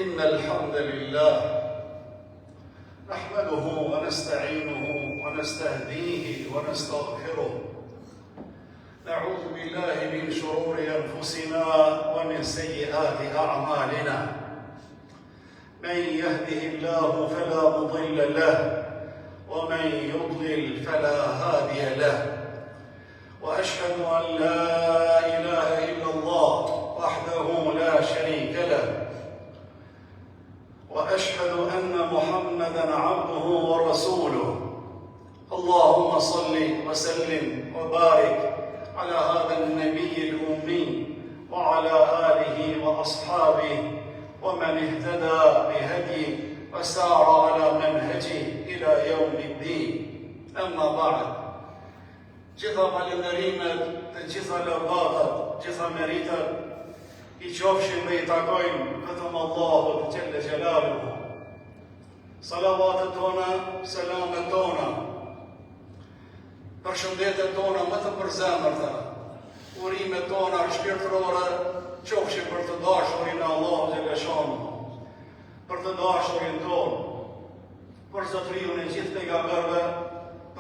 إن الحمد لله نحمده ونستعينه ونستهديه ونستغفره نعوذ بالله من شرور أنفسنا ومن سيئات أعمالنا من يهده الله فلا مضل له ومن يضلل فلا هادي له وأشهد أن لا إله إلا الله وحده لا شريك له وأشهد أن محمدًا عبده ورسوله اللهم صل وسلم وبارك على هذا النبي الأمي وعلى آله وأصحابه ومن اهتدى بهديه وسار على منهجه إلى يوم الدين أما بعد gjitha falënderimet të gjitha lëbatat, gjitha meritat I qofshin dhe I takojnë vetëm Allahut Gjelle Gjelaluhu. Salavatet tona, selamet tona, përshëndetet tona më të përzemërta, urimet tona shpirtërore qofshin për të dashurin e Allahut Gjelle Shanuhu, për të dashurin tonë, për zotriun e gjithë pejgamberëve,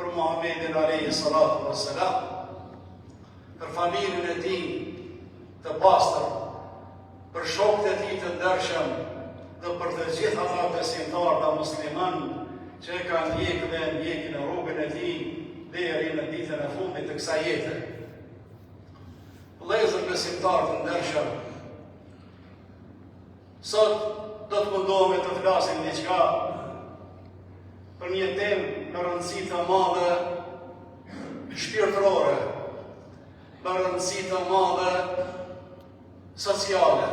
për Muhammedin alayhi salatu wassalam, për familjen e tij të pastër, për shokët e tij të ndershëm dhe për të gjithë ata besimtarë dhe musliman që e kanë ndjekur dhe ndjekin në rrugën e tij deri në ditën e fundit të kësaj jete. Vëllezër besimtarë të ndershëm, sot do të mundohemi të flasim diçka për një temë me rëndësi të madhe shpirtërore, me rëndësi të madhe sociale,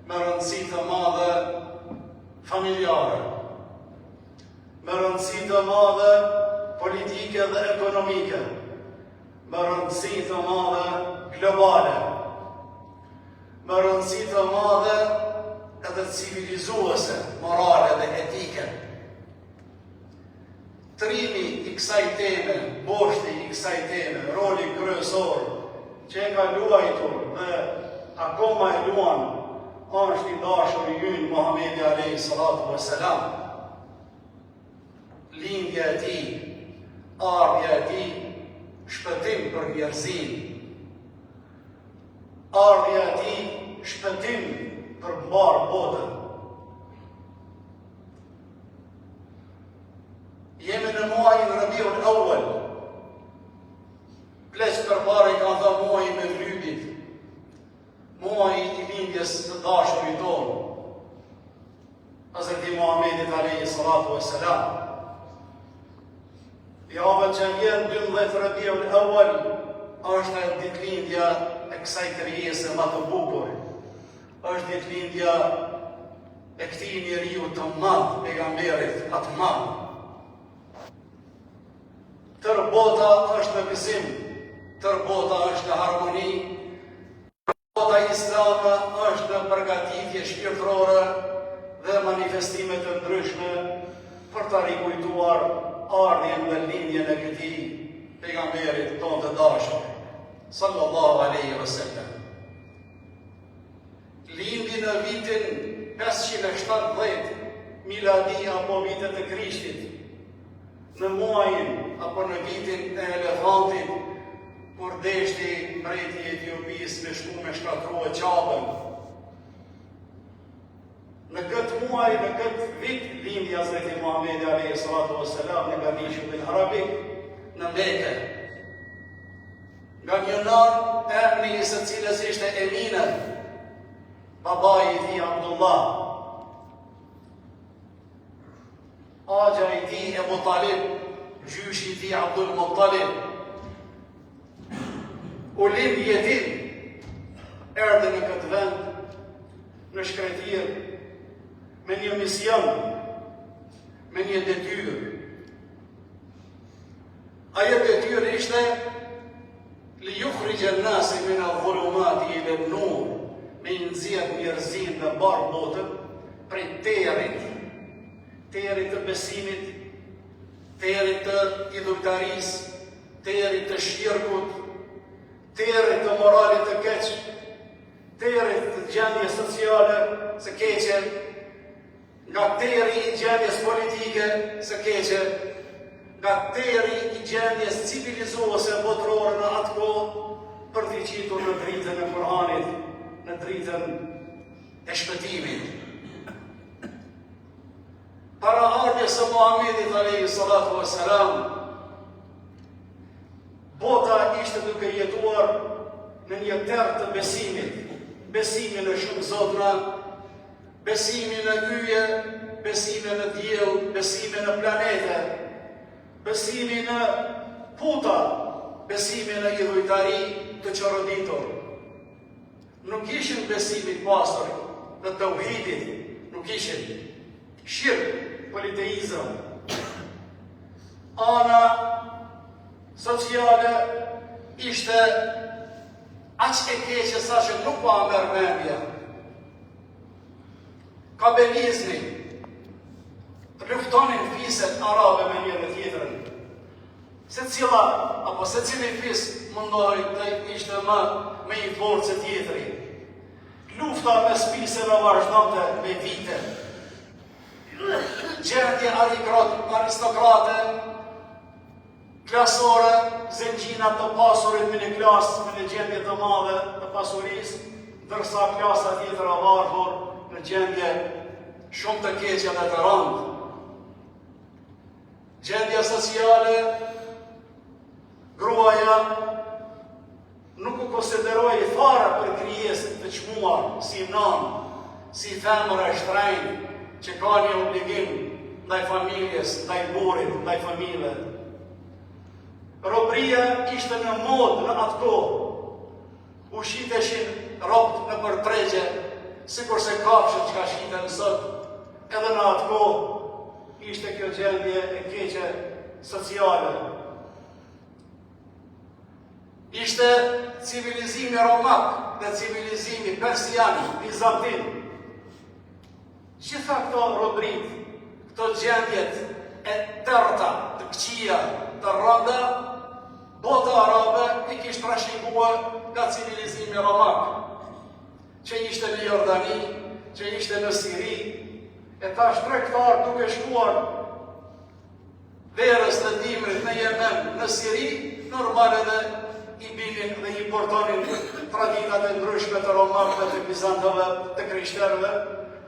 me rëndësi të madhe familjare, me rëndësi të madhe politike dhe ekonomike, me rëndësi të madhe globale, me rëndësi të madhe edhe civilizuese, morale dhe etike. Trimi I kësaj teme, boshti I kësaj teme, roli kryesor që e ka luajtur dhe akoma e luan, është I dashur I ynë Muhammedi alayhi salatu wassalam. Lindja e tij, ardhja e tij shpëtim për njerëzinë, ardhja e tij shpëtim për mbar botën. Jemi në muajin Rabiul Awwal, pleq përpara i kanë thënë muaji me vlybit, muaji i lindjes të dashurit tonë, Hazreti Muhammedit alayhi salatu wassalam. Javën që vjen 12 Rabiul Awwal është ditëlindja e kësaj krijese më të bukur. Është ditëlindja e këtij njeriu të madh, pejgamberit atë madh. Tër bota është në gëzim, tër bota është në harmoni, bota islame është në përgatitje shpirtërore dhe manifestime të ndryshme për të rikujtuar ardhjen dhe lindjen e këtij pejgamberit tonë të dashur, sallallahu alaihi wasallam. Lindi në vitin 570 miladi apo vitet e Krishtit, në muajin apo në vitin e elefantit, kur deshti mbreti i Etiopis me shku me shkatrua Qabën. Në këtë muaj, në këtë vit, lindi Hazreti Muhammedi alayhi salatu wassalam në Gamishul Arabik në Mekë. Nga një nar emri i së cilës ishte Emina, babai i tij Abdullah, agja i tij Ebu Talib, gjyshi i tij Abdul Muttalib, u lind jetim, erdhi në këtë vend, në shkretir, me një mision, me një detyrë. Ajo detyrë ishte li yukhrija an-nase min adh-dhulumati ila an-nur, me nxjerr njerëzit në barë botën prej terit të besimit, terit të idhujtarisë, terit të shirkut, terit të moralit të keq, terit të gjendjes sociale së keqe, nga teri i gjendjes politike së keqe, nga teri i gjendjes civilizuese botërore në atë kohë, për t'i qitur në dritën e Kur'anit, në dritën e shpëtimit. Para ardhjes së Muhammedit alayhi salatu wassalam, bota ishte duke jetuar në një terr të besimit, besimin në shumë zotra, besimin në yje, besimin në diell, besimin në planete, besimin në puta, besimin në idhujtari të çoroditur. Nuk ishin besimit pastër të tauhidit, nuk ishin shirk, politeizëm. Ana sociale ishte aq e keqe sa që nuk pa merr mendje. Kabelizmi, luftonin fiset arabe me njëri tjetrën. Secili fis mundohej të ishte me një forcë tjetri. Lufta mes fiseve vazhdonte me vite. Gjendje aristokrate, klasore, zengjina të pasurit me një klasë, me një gjendje të madhe të pasurisë, ndërsa klasa tjetër avartur në gjendje shumë të keqe dhe të rëndë. Gjendja sociale, gruaja nuk u konsideroi fare për krijesë të çmuar, si nënë, si femër e shtrenjtë, që ka një obligim ndaj familjes, ndaj burrit, ndaj fëmijëve. Robëria ishte në modë në atë kohë. U shiteshin robët në përtregje, sikur se kafshët që ka shiten sot, edhe në atë kohë ishte kjo gjendje e keqe sociale. Ishte civilizimi romak dhe civilizimi persian, bizantin. Që tha këto robrit, këto gjendjet e tërta, të këqia, të rënda, bota arabe i kishtë trashëguar nga civilizimi romak, që ishte në Jordani, që ishte në Siri, e ta shtrektar duke shkuar verës të dimrit në Yemen, në Siri, normal edhe i binin dhe i portonin traditat e ndryshme të romakëve, të bizantëve, të krishterëve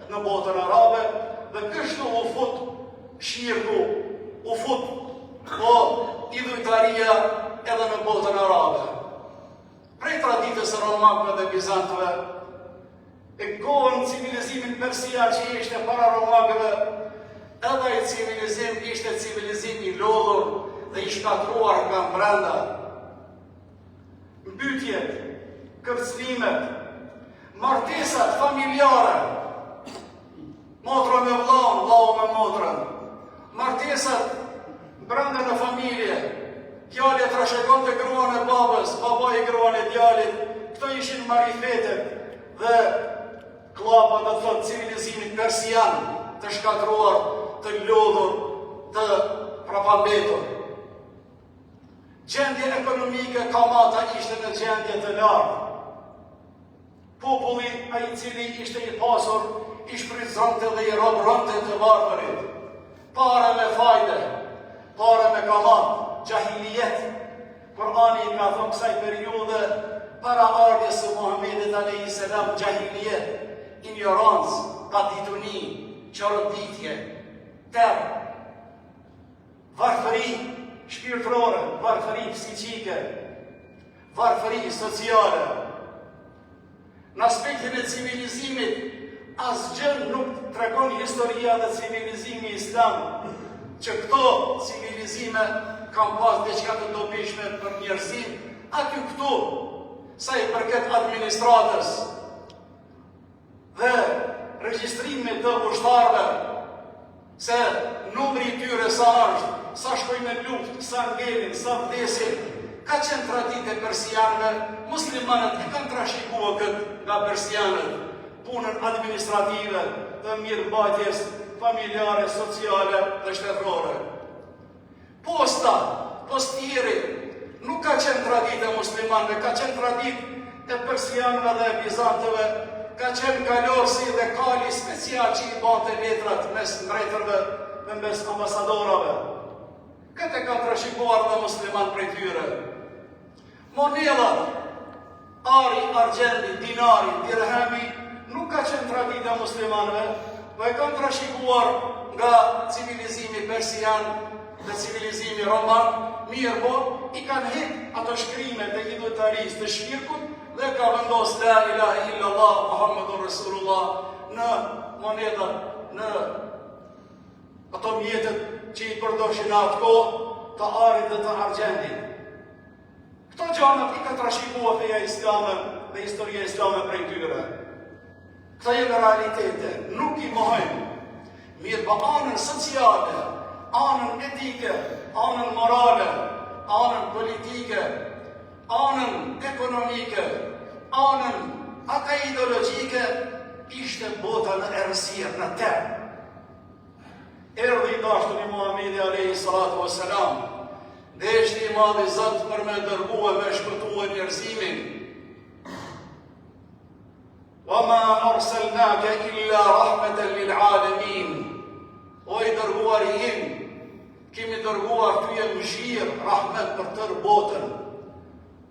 në botën arabe, dhe kështu u fut shirku, u fut idhujtaria edhe në botën arabe. Prej traditës e romakëve dhe bizantëve, e kohën civilizimin persian që ishte para romakëve, edhe i civilizim ishte civilizim i lodhur dhe i shkatruar nga brenda. Mbytjet, kërcënimet, martesat familjare, motra me vllaun, vllau me motrën, martesat brenda në familje, djali trashëgon të gruan e babës, baba i gruan e djalit, këto ishin marifetet dhe klapa dhe thot civilizimin persian të shkatruar, të lodhur, të prapambetur. Gjendje ekonomike Kamata ishte në gjendje të lartë. Populli a i cili ishte i pasur, i shfrytëzonte dhe i robronte të varfërit. Pare me fajde, pare me kamat, gjahilijet. Kurani ka thënë kësaj periudhe para ardhjes së Muhamedit a.s. gjahilijet, ignorancë, padituni, qorënditje, terë, varfëri shpirtërore, varfëri psiqike, varfëri sociale. Në aspektin e civilizimit, asgjë nuk tregon historia dhe civilizimi islam, që këto civilizime kam pas diçka të dobishme për njerëzim, aty këtu, sa i përket administratës dhe regjistrimit të ushtarëve, se numri i tyre sa është, sa shkojnë në luftë, sa ngelin, sa vdesin, ka qenë traditë e persianëve, muslimanët e kanë trashëguar këtë nga persianët, punën administrative dhe mirëmbajtjes familjare, sociale dhe shtetërore. Posta, postieri, nuk ka qenë traditë e muslimanëve, ka qenë traditë e persianëve dhe e bizantëve, ka qenë kalorsi dhe kali special që i bante letrat mes mbretërve dhe mes ambasadorave. Këtë e ka trashëguar dhe musliman prej tyre. Monedat, ari, argjendi, dinari, dirhemi, nuk ka qenë tradita muslimanëve, po e kanë trashëguar nga civilizimi persian dhe civilizimi roman, mirë po, i kanë hek ato shkrimet e idhujtarisë të shirkut dhe ka vendos la ilaha illallah Muhammadur Rasulullah në monedat, në ato mjetet që i përdoshin atë kohë të arit dhe të argjendit. Këto gjanët i ka trashëguar feja islame dhe historia islame prej tyre. Këto janë realitete, nuk i mohojmë. Mirë pa anën sociale, anën etike, anën morale, anën politike, anën ekonomike, anën aka ideologjike, ishte bota në errësirë, në terë. Erdhi i dashturi Muhamedi alayhi salatu wassalam, deshti i madh i Zot për me dërguar me shpëtuar njerëzimin. Wa ma arsalnaka illa rahmatan lil alamin. O i dërguari im, kemi dërguar ty mëshirë, rahmet për tërë botën.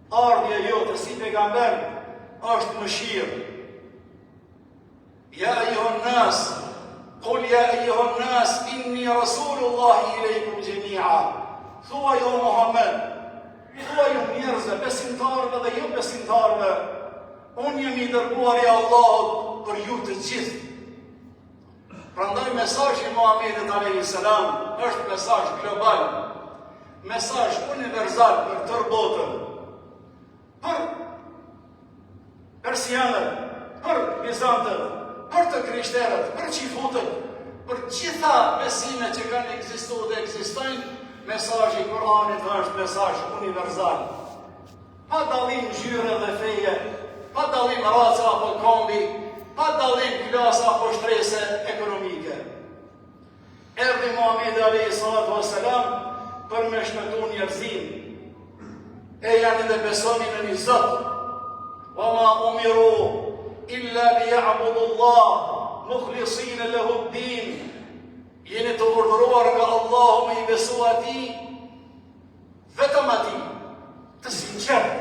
Ardhja jote si pejgamber është mëshirë. Ja ayyuhan nas, qul ya ayyuhan nas inni rasulullah ilaykum jami'a. Thua jo Muhammed, thua jo njerëzve, besimtarëve dhe jo besimtarëve, unë jam i dërguar i Allahut për ju të gjithë. Prandaj mesazhi i Muhamedit alayhis salam është mesazh global, mesazh universal për tërë botën. Për persianët, për bizantët, për të krishterët, për qifutët, për gjitha besime që kanë ekzistuar dhe ekzistojnë, mesazhi i Kuranit është mesazh universal. Pa dallim ngjyre dhe feje, pa dallim race apo kombi, pa dallim klase apo shtrese ekonomike. Erdhi Muhamedi alayhi salatu wassalam për me shpëtu njerëzimin. E janë dhe besonin në një Zot. Wa ma umiru illa liya'budu Allah mukhlisina lahu ad-din. Jeni të urdhëruar nga Allahu me i besu atij, vetëm atij, të sinqert.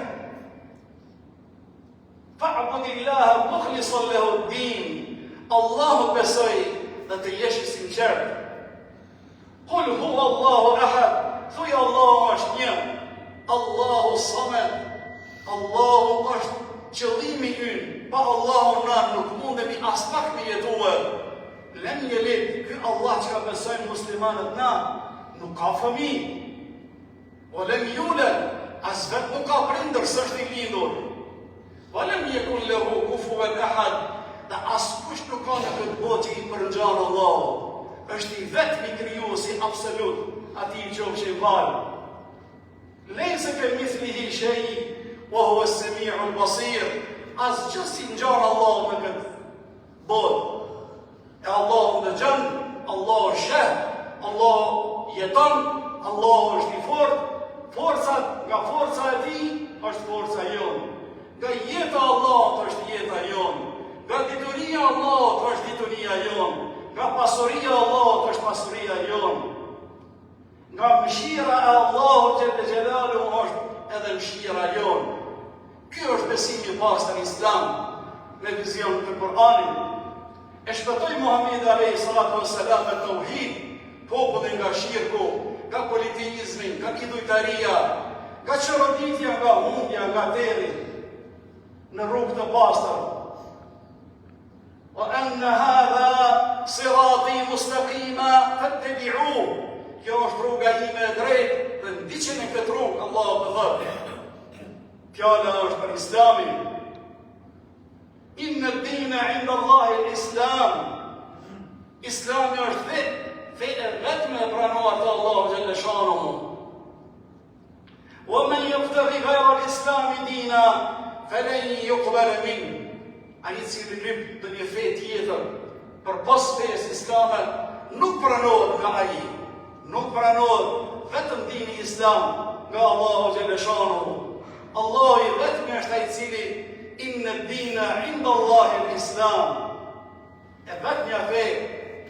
Fa'budillaha mukhlishan lahu ad-din. Allahu besoj dhe të jesh i sinqert. Qul huwa Allahu ahad. Thuaj Allahu është një. Allahu samad. Allahu është qëllimi ynë. Pa Allahu na nuk mundemi as pak me jetuar. Lem yelid, ky Allah që ka besojnë muslimanët na, nuk ka fëmijë. O lem yulad, as vetë nuk ka prindër, s'është i lindur. O lem yekun lahu kufuwan ahad, dhe askush nuk ka në këtë botë që i përngjan Allahu. Është i vetmi krijuesi absolut, atij që qofshin falë. Laysa kamithlihi shay, wa huwa as-sami'u al-basir. Asgjë si ngjan Allahu në këtë botë. E Allahu ndëgjon, Allahu sheh, Allahu jeton, Allahu është i fortë. Nga forca e tij është forca jonë. Nga jeta e Allahut është jeta jonë. Nga dituria e Allahut është dituria jonë. Nga pasuria e Allahut është pasuria jonë. Nga mëshira e Allahut xhelle xhelaluhu është edhe mëshira jonë. Ky është besimi i pastër Islam me vizion të Kur'anit. E shpëtoi Muhamedi alayhi salatu wassalam me tauhid popullin nga shirku, nga politeizmi, nga idhujtaria, nga çoroditja, nga humbja, nga terri në rrugë të pastër. Wa anna hadha sirati mustaqima fattabi'uhu. Kjo është rruga ime e drejtë dhe ndiqeni këtë rrugë, Allahu më thot. Fjala është për Islamin. Inna ad-dina 'inda Allahi al-Islam. Islami është vetëm e pranuar te Allahu xhalla shanuhu. Wa man yabtaghi ghayra al-Islam dina falan yuqbal minhu. Ai cili lyp në një fe tjetër përpas fesë islame nuk pranohet nga ai. Nuk pranohet vetëm dini Islam nga Allahu xhalla shanuhu. Allahu i vetëm është ai cili inna ad-dina 'inda Allahi al-Islam. E vetmja fe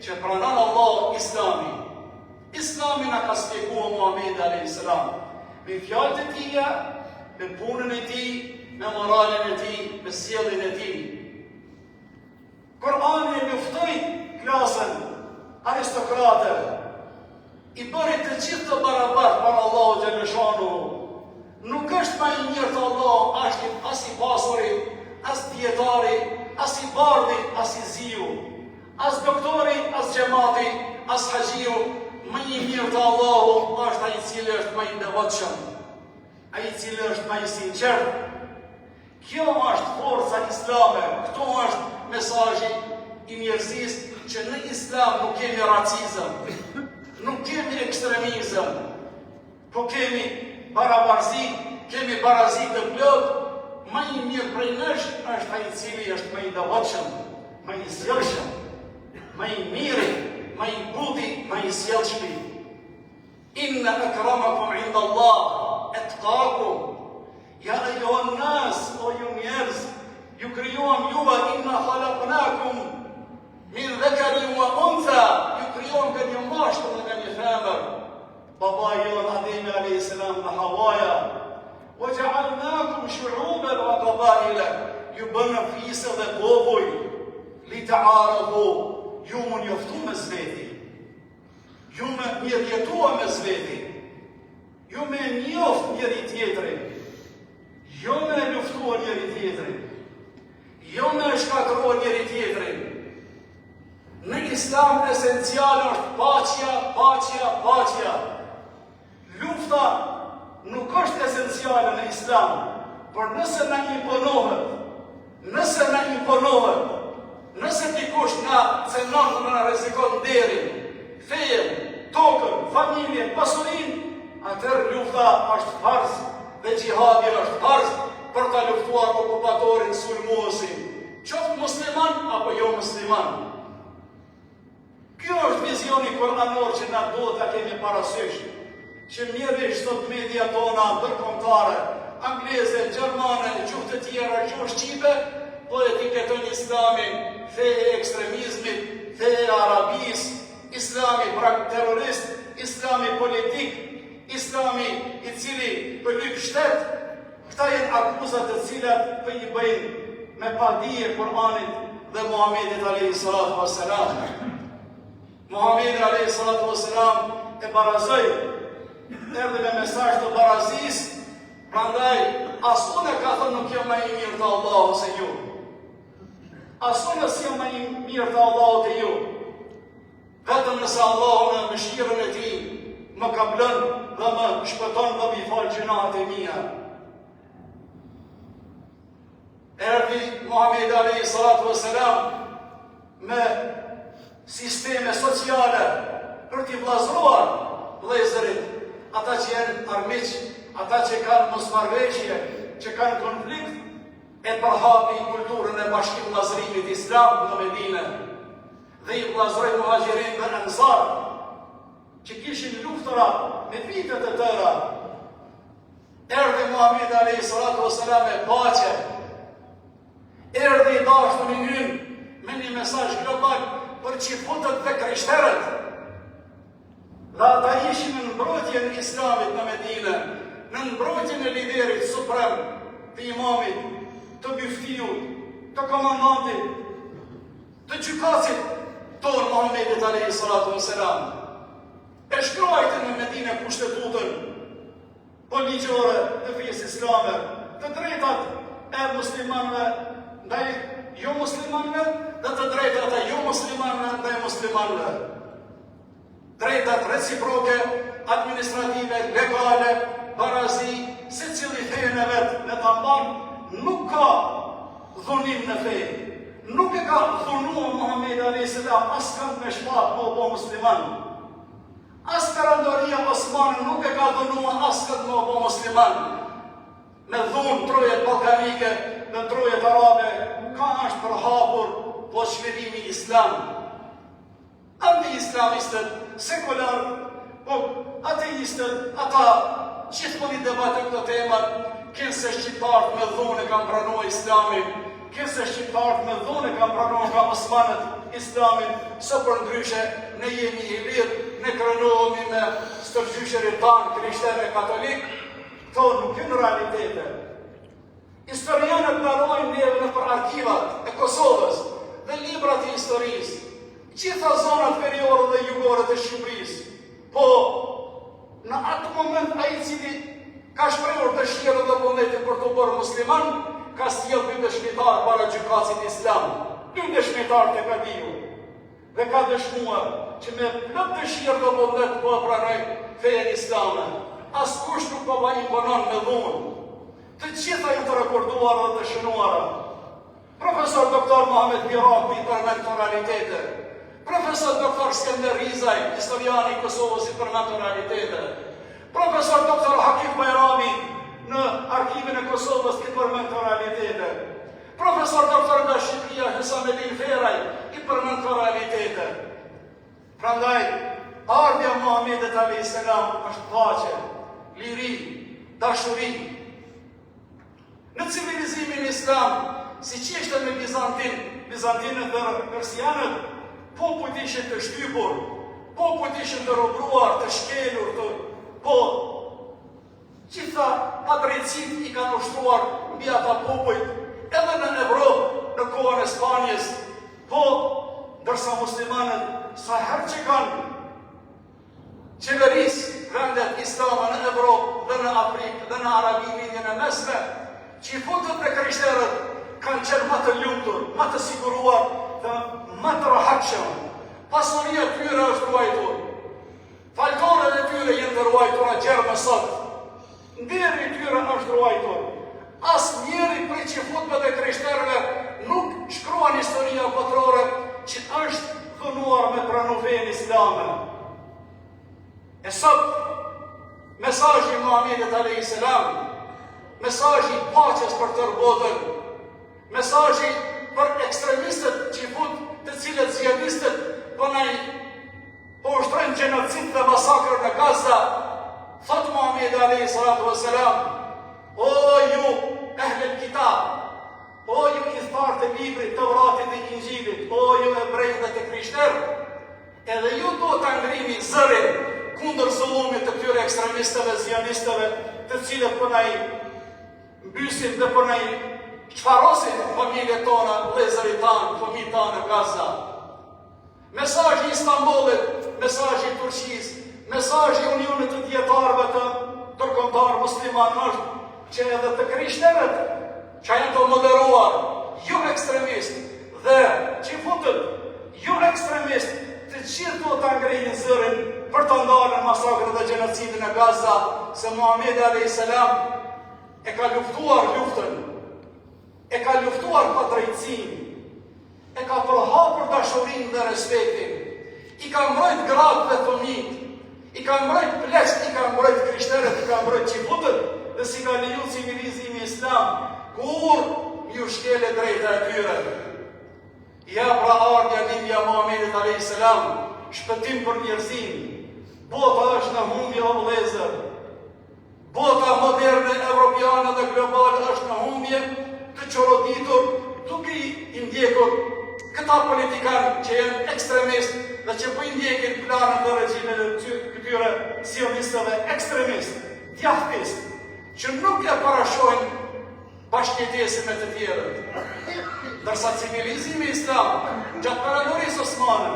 që pranon Allah Islami. Islami na ka shpjeguar Muhamedi alayhis salam me fjalët e tija, me punën e tij, me moralin e tij, me sjelljen e tij. Kur'ani luftoi klasën aristokrate, i bëri të gjithë të barabartë para Allahu xhalla shanuhu. Nuk është më i mirë të Allah, ashtë as i pasuri, as dietari, as i bardhi, as i ziu, as doktori, as xhamati, as haxhiu. Më i mirë të Allahu është ai i cili është më i devotshëm, ai i cili është më i sinqert. Kjo është forca islame, këto është mesazhi i njerëzisë që në Islam nuk kemi racizëm, nuk kemi ekstremizëm, po kemi barabarësi, kemi barazi të plot. Më i mirë prej nesh është ai i cili është më i devotshëm, më i sjellshëm, më i mirë, më i buti, më i sjellshëm. Inna akramakum 'inda Allah atqakum. Ja ayyuhan nas, o ju njerëz, ju krijuam juve, inna khalaqnakum min dhakarin wa untha. Ju krijuam nga një mashkull dhe nga një femër. Baba jon Ademi alayhis salam dhe Hawaja. Wa ja'alnakum shu'uban wa qabaila. Ju bënë fisë dhe popull. Li ta'arafu. Ju më njoftu me zveti. Ju me mirjetua me zveti. Ju me njoft njëri tjetrin. Jo me luftua njëri tjetrin. Jo me shkatrua njëri tjetrin. Në Islam esencial është paqja, paqja, paqja. Lufta nuk është esenciale në Islam, por nëse na imponohet, nëse dikush na cenon dhe na rrezikon derin, fejen, tokën, familjen, pasurinë, atëherë lufta është farz dhe xhihadi është farz për ta luftuar okupatorin sulmuesin, qoftë musliman apo jo musliman. Kjo është vizioni kuranor që na duhet ta kemi parasysh, që mjedisht sot media tona ndërkombëtare, angleze, gjermane, gjuhë të tjera, gjuhë shqipe, po etiketojnë Islamin, fe e ekstremizmit, fe e arabis, islami terrorist, islami politik, islami i cili përlyp shtet, këta jenë akuzat të cilat për i bëjnë me padije Kur'anit dhe Muhamedit a.s. Muhamedi a.s. e barazoj, erdhe me mesazh të barazis, prandaj as unë ka thënë nuk jam më i mirë të Allahut se ju. As unë si jam më i mirë të Allahut se ju. Vetëm nëse Allahu në mëshirën e tij më ka blënë dhe më shpëton dhe më fal gjunahet e mia. Erdhi Muhamedi a.s. me sisteme sociale për t'i vllazëruar vëllezërit, ata që janë armiq, ata që kanë mosmarrëveshje, që kanë konflikt, e përhapi kulturën e bashkim vllazërimit islam në Medinë dhe i vllazëroi muhaxhirin dhe ansar që kishin luftëra me vitet e tëra. Erdhi Muhamedi a.s. me paqe, erdhi i dashur i ynë me një mesazh global për qifutët dhe krishterët. Dhe ata ishin në mbrojtjen e islamit në Medinë, në mbrojtjen e liderit suprem, të imamit, të byftiut, të komandantit, të gjykatësit tonë Muhamedit a.s. E shkruajtën në Medinë kushtetutën poligjore të fesë islame, të drejtat e muslimanëve ndaj jo muslimanëve dhe të drejtat e jo muslimanëve ndaj muslimanëve. Drejtat reciproke, administrative, legale, barazi, se cili fejën e vetë në të mbanë, nuk ka dhunim në fejë. Nuk e ka dhunua Muhamedi a.s. as kënd me shpat më po musliman. As perandoria Osmanë nuk e ka dhunua as kënd më po musliman. Me dhunë trojet balkanike dhe trojet arabe, ka është përhapur po shvedimi islam. Anti-islamistët, sekular, po ateistët, ata gjithmonë i debatojnë këto temat, kënë se shqiptarët me dhunë e kam pranuar islamin, kënë se shqiptarët me dhunë e kam pranuar nga Osmanët islamin, së për ndryshe ne jemi i lirë, ne krenohemi me stërgjysherit tanë, krishterë e katolik, këto nuk kënë realitete. Historianët ndarojnë neve në për arkivat e Kosovës dhe librat e historisë, gjitha zonat veriore dhe jugore të Shqipërisë. Po, në atë moment a i cili ka shprehur dëshirën dhe vullnetin për të bërë musliman, ka sjellë dy dëshmitar para gjykatësit islam, dy dëshmitar të Gabiu, dhe ka dëshmuar që me plot dëshirë dhe vullnet po pranoj fejen islame. Askush nuk po imponon me dhunë. Të gjitha janë të rekorduara dhe të shënuara. Profesor Dr. Mohamed Biraku i përmend këto realitete. Profesor Dr. Skender Rizaj, historiani i Kosovës, i përmend këto realitete. Profesor Dr. Hakif Bajrami në arkivin e Kosovës i përmend këto realitete. Profesor Dr. nga Shqipëria Husamedin Feraj i përmend këto realitete. Prandaj, ardhja e Muhamedit a.s. është paqe, liri, dashuri. Në civilizimin islam, si që ishte me Bizantinët dhe Persianët, popujt ishin të shtypur, popujt ishin të robruar, të shkelur, po gjitha padrejtësit i kanë ushtruar mbi ata popujt, edhe në Evropë, në kohën e Spanjës, po ndërsa muslimanët sa herë që kanë qeverisë vendet islame në Evropë dhe në Afrikë dhe në Arabi Lindjen e Mesme, që i futët me krishterët kanë qenë më të lumtur, më të siguruar dhe më të rahatshëm. Pasuria tyre është ruajtur. Faltonet e tyre jenë të ruajtura gjerë më sot. Nderi tyre është ruajtur. Asë njeri prej që i futëve dhe krishterëve nuk shkruan historia botërore që është dhunuar me pranu fejen islame. E sot, mesazhi i Muhamedit a.s. mesazhi paqes për tërë botën, mesazhi për ekstremistët që i fut të cilët zionistët po ushtrojnë gjenocid dhe masakrë në Gaza, thot Muhamedi a.s. O ju ehlel kitab, o ju hithtarët e librit, të Vratit dhe Injilit, o ju hebrejt dhe të krishterë, edhe ju do ekstremistëve, zionistëve, të cilët po na i mbysin dhe po na i çfarrosin familjet tona, vëllezërit tanë, fëmijët tanë në Gaza. Mesazhi i Istanbulit, mesazhi i Turqisë, mesazhi i Unionit të Dietarëve të ndërkombëtar musliman është që edhe të krishterët që janë të moderuar, jo ekstremist, dhe që futët, jo ekstremist, të gjithë të ngrihin zërin për të ndalën masakrën dhe gjenocidin e Gaza, se Muhamedi a.s. e ka luftuar luftën, e ka luftuar pa drejtësinë, e ka përhapur dashurinë dhe respektin, i ka mbrojt gratë dhe fëmijët, i ka mbrojt pleqt, i ka mbrojt krishterët, i ka mbrojt qifutët, dhe si ka leju civilizimi islam, kur ju shkele drejta e tyre. Ja pra ardhja lindja Muhamedit a.s. shpëtim për njerëzim. Bota është në humbje o vëllezër. Bota moderne, evropiane dhe globale është në humbje, të qoroditur, duke i ndjekur këta politikanë që janë ekstremist dhe që po i ndjekin planën dhe regjimet e këtyre sionistëve ekstremist, djathist, që nuk e parashojnë bashkëjetesën me të tjerët. Ndërsa civilizimi islam, gjatë perandorisë osmane,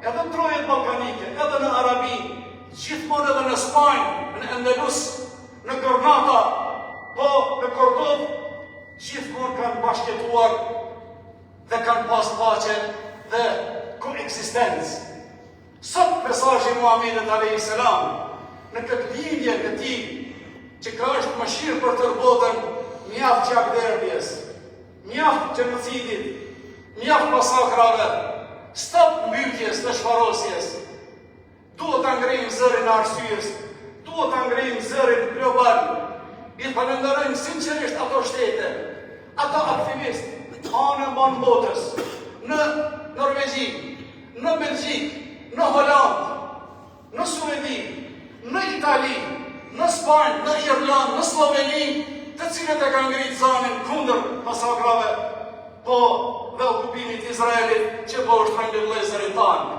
edhe në trojet balkanike, edhe në Arabi, gjithmonë edhe në Spanjë, në Andalus, në Gërnata, po në Kordov, gjithmonë kanë bashkëtuar dhe kanë pas paqe dhe koeksistencë. Sot mesazhi i Muhamedit a.s. në këtë lindje në tij, që ka është mëshirë për të botën, mjaft qakderdhjes, mjaft gjenocidit, mjaft masakrave, stop mbytjes dhe shfarosjes. Duhet ta ngrejmë zërin e arsyes, duhet ta ngrejmë zërin global. I falenderojmë sinqerisht ato shtete, ato aktivistë, anë mban botës, në Norvegji, në Belgjik, në Holland, në Suedi, në Itali, në Spanjë, në Irland, në Sloveni, të cilët e kanë ngritë zanin kundër masakrave, po dhe okupimit Izraelit që po ushtrojnë dhe vëllezërit tanë.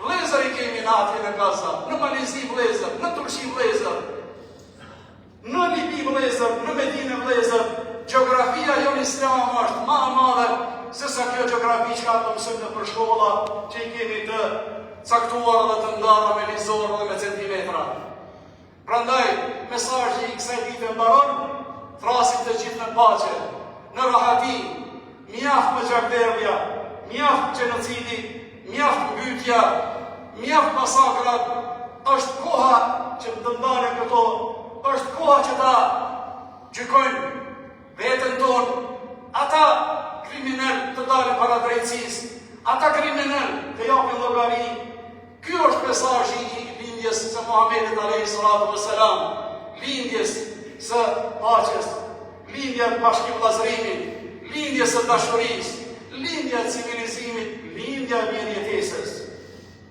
Vëllezër i kemi në atje në Gaza, në Malizi vëllezër, në Turqi vëllezër, në Libi vëllezër, në Medinë vëllezër. Geografia jo në islam është ma e madhe se sa kjo geografi që ka të mësojmë në për shkolla që i kemi të caktuar dhe të ndarë me lizor dhe me centimetra. Prandaj, mesazhi i kësaj dite mbaron, thrasim të gjithë në pace, në rahati, mjaft me gjakderdhja, mjaft gjenocidi, mjaft mbytja, mjaft masakrat. Është koha që të ndalen këto, është koha që ta gjykojnë vetën tonë, ata kriminal të dalin para drejtësisë, ata kriminal të japin llogari. Ky është mesazhi i lindjes së Muhamedit a.s. Lindjes së paqes, lindja e bashkëvëllazërimit, lindjes së dashurisë, lindja e civilizimit, lindja e mirëjetesës.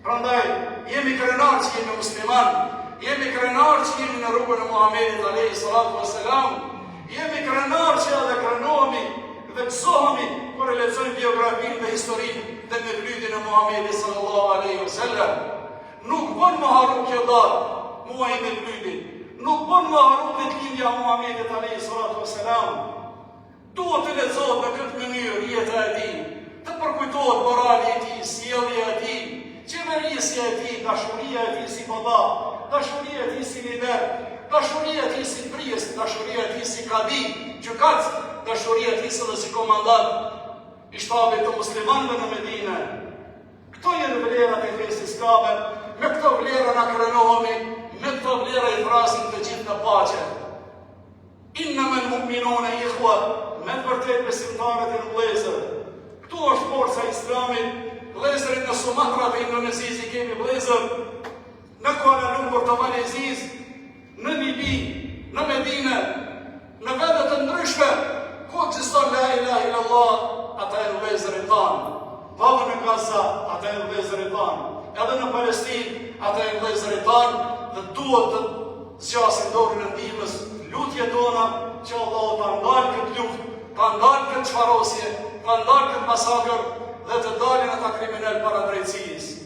Prandaj, jemi krenar që jemi musliman, jemi krenar që jemi në rrugën e Muhamedit a.s. Jemi krenar që edhe krenohemi dhe gëzohemi kur e lexojmë biografinë dhe historinë dhe me vlytin e Muhamedit sallallahu alaihi wasallam. Nuk bën më haru kjo datë, muaj me vlytin. Nuk bën më haru ditëlindja e Muhamedit alaihi wasallam. Duhet të lexohet në këtë mënyrë jeta e tij, të përkujtohet morali i tij, sjellja e tij, qeverisja e tij, dashuria e tij si baba, dashuria e tij si lider, dashuria e tij si priest, dashuria e tij si kadi, gjykatës, dashuria e tij si komandant i shtabit të muslimanëve në Medinë. Këto janë vlerat e fesë islame, me këto vlera na krenohemi, me këto vlera i thrasim të gjithë në paqe. Innamal mu'minuna ikhwa, me të vërtet besimtarët e vëllezër. Këtu është forca e Islamit. Vëllezërit në Sumatra të Indonezisë kemi vëllezër, në Kuala Lumpur të Malezisë, në Libi, në Medinë, në vende të ndryshme, ku ekziston la ilaha illallah, ata janë vëllezërit tanë. Edhe në Gaza, ata janë vëllezërit tanë. Edhe në Palestinë, ata janë vëllezërit tanë, dhe duhet të zgjasin dorën e ndihmës, lutje tona që Allahu ta ndalë këtë luftë, ta ndalë këtë çfarosje, ta ndalë këtë masakër dhe të dalin ata kriminal para drejtësisë.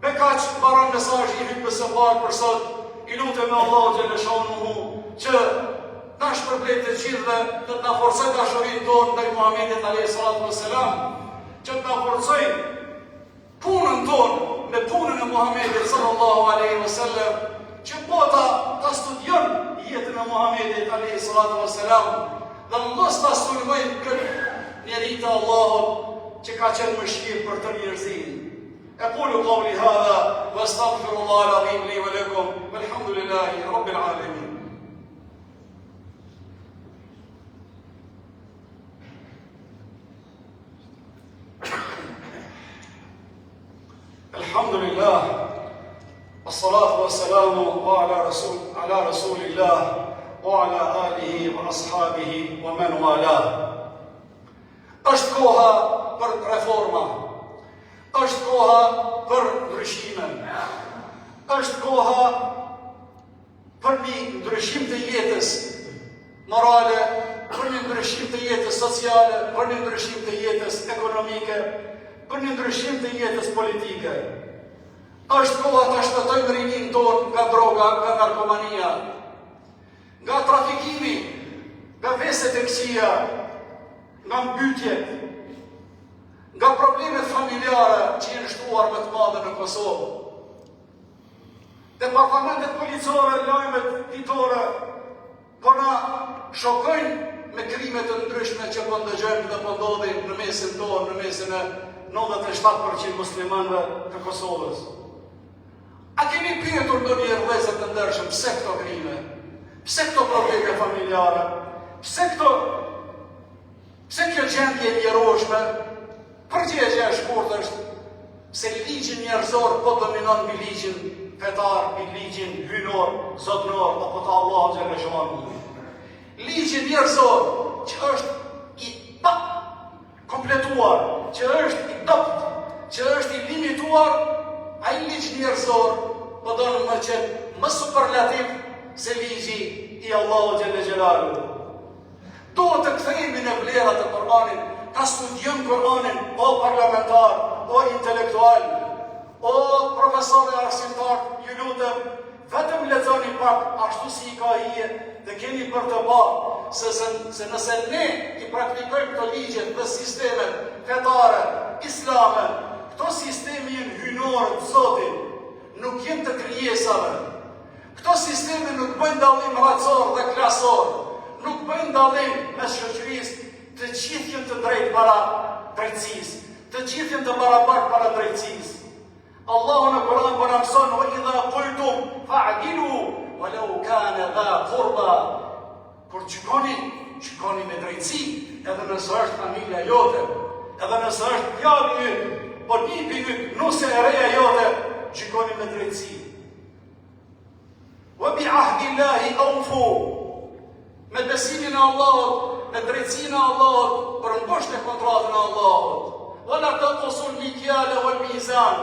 Me kaq mbaron mesazhi i hutbes së parë për sot. I lutem me Allahu xhaleshanuhu që na shpërblet të gjithëve, të na forcoj dashurinë tonë ndaj Muhamedit alayhi salatu wassalam, që të na forcoj punën tonë me punën e Muhamedit sallallahu alaihi wasallam, që bota ta studion jetën e Muhamedit alayhi salatu wassalam, dhe mos ta sulmojnë këtë njeri të Allahut që ka qenë mëshirë për të njerëzit. أقول قولي هذا وأستغفر الله العظيم لي ولكم والحمد لله رب العالمين. الحمد لله والصلاة والسلام على رسول الله وعلى آله وأصحابه ومن والاه. është koha për reforma, është koha për ndryshime, është koha për një ndryshim të jetës morale, për një ndryshim të jetës sociale, për një ndryshim të jetës ekonomike, për një ndryshim të jetës politike. Është koha të shpëtojmë rinin tonë nga droga, nga narkomania, nga trafikimi, nga veset e këqija, nga mbytjet, nga problemet familjare që jenë shtuar më të madhe në Kosovë. Departamentet policore, lajmet ditore, po na shokojnë me krimet të ndryshme që po ndëgjojmë dhe po ndodhin në mesin tonë, në mesin e 97% muslimanëve të Kosovës. A kemi pyetur ndonjëherë vëllezër të ndershëm, pse këto krime? Pse këto probleme familjare? Pse kjo gjendje e njeroshme? Përgjegjja e shkurtër është se ligji njerëzor po dominon mbi ligjin fetar, mbi ligjin hynor, zotnor, apo të Allahu xhaleshanuhu. Ligji njerëzor që është i pa kompletuar, që është i dopt, që është i limituar, ai ligj njerëzor po don më qenë më superlativ se ligji i Allahu xhaleshanuhu. Duhet të kthehemi në vlerat e Kur'anit, ta studiojmë Kur'anin, o parlamentar, o intelektual, o profesor e arsimtar, ju lutem, vetëm lexoni pak ashtu si i ka hije dhe keni për të bërë, se nëse ne i praktikojmë këto ligjet dhe sistemet fetare, islame, këto sistemi jenë hynore të Zotit, nuk jenë të krijesave. Këto sistemi nuk bëjnë dallim racor dhe klasor, nuk bëjnë dallim mes shoqërisë. Të gjithë jenë të drejtë para drejtësisë, të gjithë jenë të barabartë para drejtësisë. Allahu në Kur'an po na mëson: "Wa idha qultum fa'dilu walau kana dha qurba." Kur gjykoni me drejtësi, edhe nëse është familja jote, edhe nëse është djali yt, po nipi yt, nuse e reja jote, gjykoni me drejtësi. "Wa bi ahdillahi awfu." Me besimin e Allahut, me drejtsinë e Allahut, përmbushni kontratën e Allahut. Wala tanqusul mikyala wal mizan.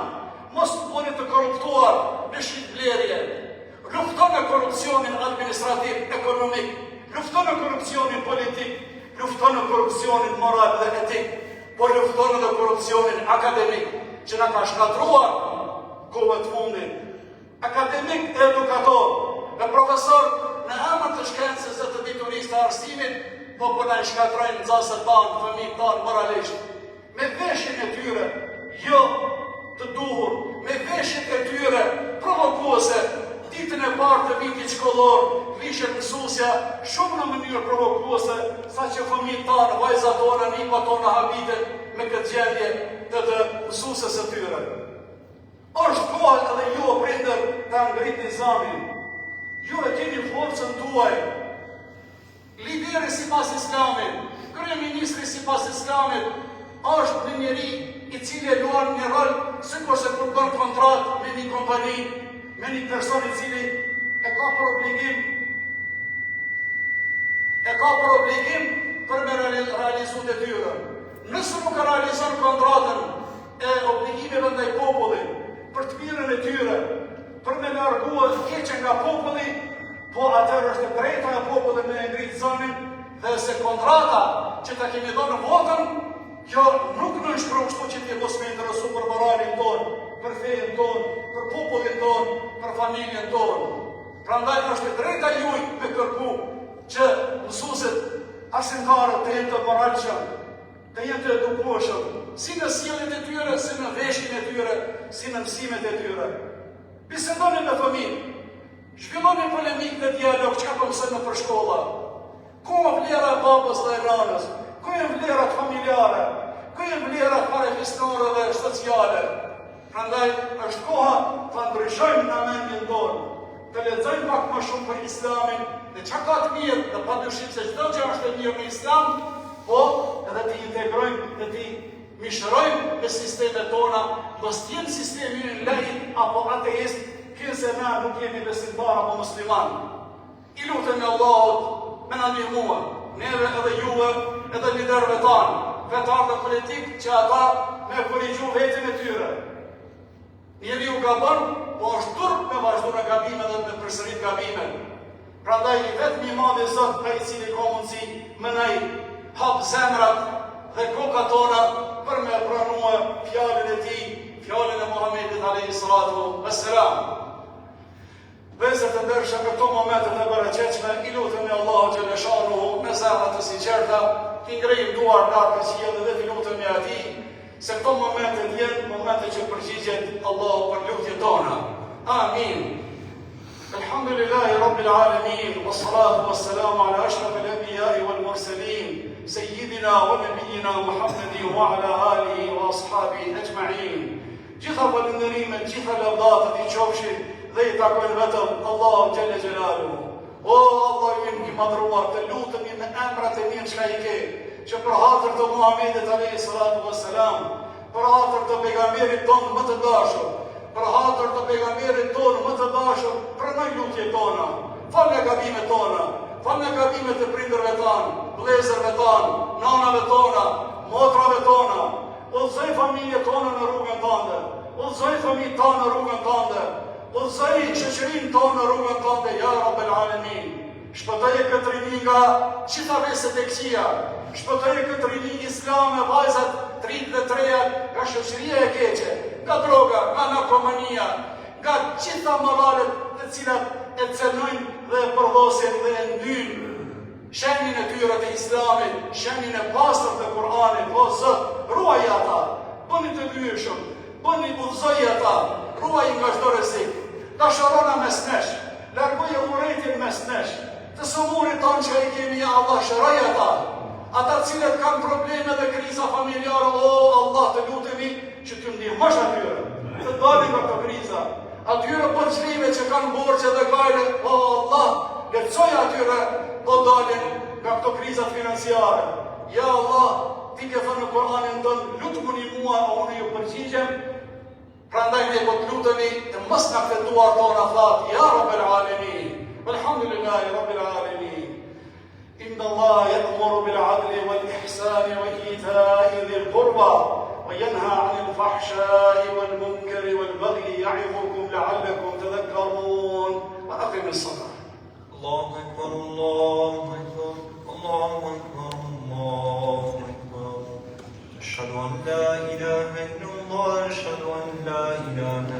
Mos bëni të korruptuar në shitblerje. Luftoni me korrupsionin administrativ, ekonomik, luftoni me korrupsionin politik, luftoni me korrupsionin moral dhe etik, por luftoni me korrupsionin akademik, që na ka shkatruar kohët fundit. Akademik, edukator, dhe profesor në emër të shkencës dhe të diturisë të arsimit, po përna i shkatrojnë nxënësët tanë, fëmijët tanë moralisht, me veshjen e tyre, jo të duhur, me veshjet e tyre provokuese. Ditën e parë të vitit shkollor, vishet mësusja shumë në mënyrë provokuese, sa që fëmijët tanë, vajzat tona, nipat tona habiten me këtë gjendje të mësuesës së tyre. Është kohë edhe ju o prindër ta ngritni zamin. Ju e keni forcën tuaj. Lideri sipas Islamit, kryeministri sipas Islamit, është një njeri i cili luan një rol, sikurse kur bën kontratë me një kompani, me një person i cili e ka për obligim për me realizu detyrën. Nëse nuk e realizon kontratën e obligimeve ndaj popullit, për të mirën e tyre, për me larguar keqen nga populli, po atër është e drejta e popullit me e ngritë zonin, dhe se kontrata që ta kemi dhënë votën, kjo nuk në shkru kështu që t'je mos me interesu për moralin tonë, për fejen tonë, për popullin tonë, për familjen tonë. Prandaj është e drejta juaj me kërku që mësuesit arsimtarët të jenë të moralshëm, të jenë të edukueshëm, si në sjelljen e tyre, si në veshjen e tyre, si në mësimet e tyre. Bisedoni me fëmijë, zhvilloni polemikë dhe dialog, çka po mësojnë për shkolla. Ku është vlera e babës dhe e nanës? Ku janë vlerat familjare? Ku janë vlerat parafisnore dhe sociale? Prandaj është koha të ndryshojmë në mendjen tonë, të lexojmë pak më shumë për Islamin, dhe çka ka të mirë, dhe padyshim se çdo gjë është e mirë në Islam, po edhe të integrojmë dhe të mishërojmë me sistemet tona, mos të jenë sistemi laik apo ateist, se na nuk jemi besimtar apo musliman. I lutem Allahut me na ndihmua, neve edhe juve, edhe liderëve tanë, vetarët politikë që ata me korrigju veten e tyre. Njeriu gabon, po është turp me vazhdu në gabime dhe me përsërit gabime. Prandaj vetëm i madhi Zot ai i cili ka mundësi me na hap zemrat dhe kokat tona për me pranuar fjalën e tij, fjalën e Muhamedit alayhi salatu wassalam. Vezët të ndershëm për këto momentet e bereqeqme, i lutem e Allahu xhalla shanuhu me zemra të sinqerta, t'i ngrejmë duar larg për qiell dhe t'i lutem e atij se këto momente janë momente që përgjigjet Allahu për lutjet tona. Amin. Alhamdulillahi rabbil alamin, wassalatu wassalamu ala ashrafil anbiya'i wal mursalin, sayyidina wa nabiyyina Muhammadin wa ala alihi wa ashabihi ajma'in. Gjitha falënderimet, gjitha lavdatat i qofshin dhe i takojnë vetëm Allahu xhalla xhelaluhu. O Allah i madhruar, të lutemi me emrat e mirë që i ke, që për hatër të Muhamedit alayhi salatu wassalam, për hatër të pejgamberit tonë më të dashur, për hatër të pejgamberit tonë më të dashur, pranoj lutjet tona, fal nga gabimet tona, fal nga gabimet e prindërve tanë, vëllezërve tanë, nanave tona, motrave tona, udhëzoj familjet tona në rrugën tënde, udhëzoj familjet tona në rrugën tënde, udhëzoj shoqërinë tonë në rrugën tënde, ja Rabbel Alamin. Shpëtoje këtë rini nga gjitha veset e këqija, shpëtoje këtë rini islame, vajzat, trit dhe trejat, nga shoqëria e keqe, nga droga, nga narkomania, nga gjitha moralet të cilat e cënojnë dhe e përdosin dhe e ndynë shenjin e tyre të Islamit, shenjin e pastër të Kur'anit. O Zot, ruaj ata, bëni të vyeshëm, bëni udhëzoj ata, ruaj nga çdo rrezik, dashurona mes nesh, largoje urrëtin mes nesh, të sumurit tonë që i kemi, ja Allah, shëroj ata cilët kanë probleme dhe kriza familjare, o Allah, të lutemi që të ndihmosh atyre, të dalin nga këto kriza, atyre borxhlive që kanë borxhe dhe gajle, o Allah, lehtësoj atyre po dalin nga këto krizat financiare. Ja Allah, ti ke thënë në Kur'anin tënd, lutuni mua, o unë ju përgjigjem, prandaj ne po të lutemi e mos na ftuar tona thatë, ja Rabbel Alamin. Walhamdulillahi Rabbil Alamin. Inna Allah ya'muru bil 'adli wal ihsani wa ita'i dhil qurba wa yanha 'anil fahsha'i wal munkari wal baghi ya'idukum la'allakum tadhakkarun. Wa aqimis salah. Allahu Akbar, Allahu Akbar, Allahu Akbar, Allahu Akbar. Ashhadu an la ilaha illallah, ashhadu an la ilaha